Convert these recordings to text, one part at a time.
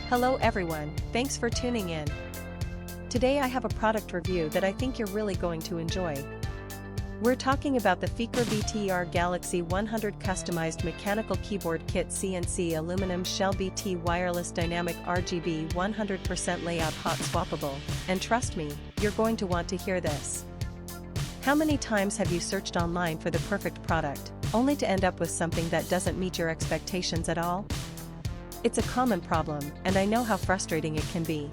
Hello everyone, thanks for tuning in. Today I have a product review that I think you're really going to enjoy. We're talking about the FEKER VTER Galaxy100 Customized Mechanical Keyboard Kit CNC Aluminum Shell BT Wireless Dynamic RGB 100% Layout Hot Swappable, and trust me, you're going to want to hear this. How many times have you searched online for the perfect product, only to end up with something that doesn't meet your expectations at all? It's a common problem, and I know how frustrating it can be.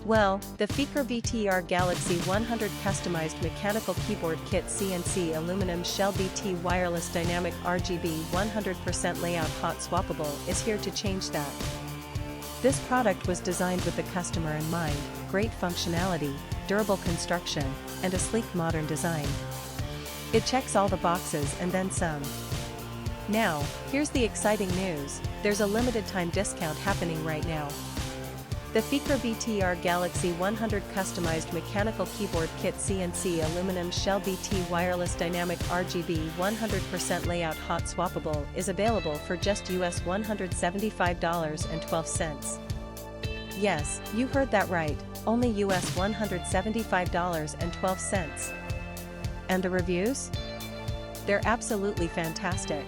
Well, the FEKER VTER Galaxy100 Customized Mechanical Keyboard Kit CNC Aluminum Shell BT Wireless Dynamic RGB 100% Layout Hot Swappable is here to change that. This product was designed with the customer in mind: great functionality, durable construction, and a sleek modern design. It checks all the boxes and then some. Now, here's the exciting news: there's a limited time discount happening right now. The FEKER VTER Galaxy100 Customized Mechanical Keyboard Kit CNC Aluminum Shell BT Wireless Dynamic RGB 100% Layout Hot Swappable is available for just US $175.12. Yes, you heard that right, only US $175.12. And the reviews? They're absolutely fantastic.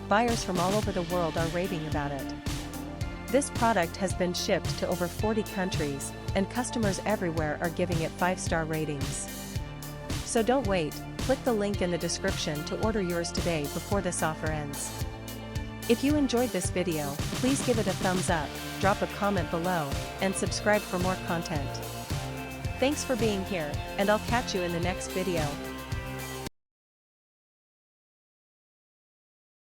Buyers from all over the world are raving about it. This product has been shipped to over 40 countries, and customers everywhere are giving it 5-star ratings. So don't wait, click the link in the description to order yours today before this offer ends. If you enjoyed this video, please give it a thumbs up, drop a comment below, and subscribe for more content. Thanks for being here, and I'll catch you in the next video.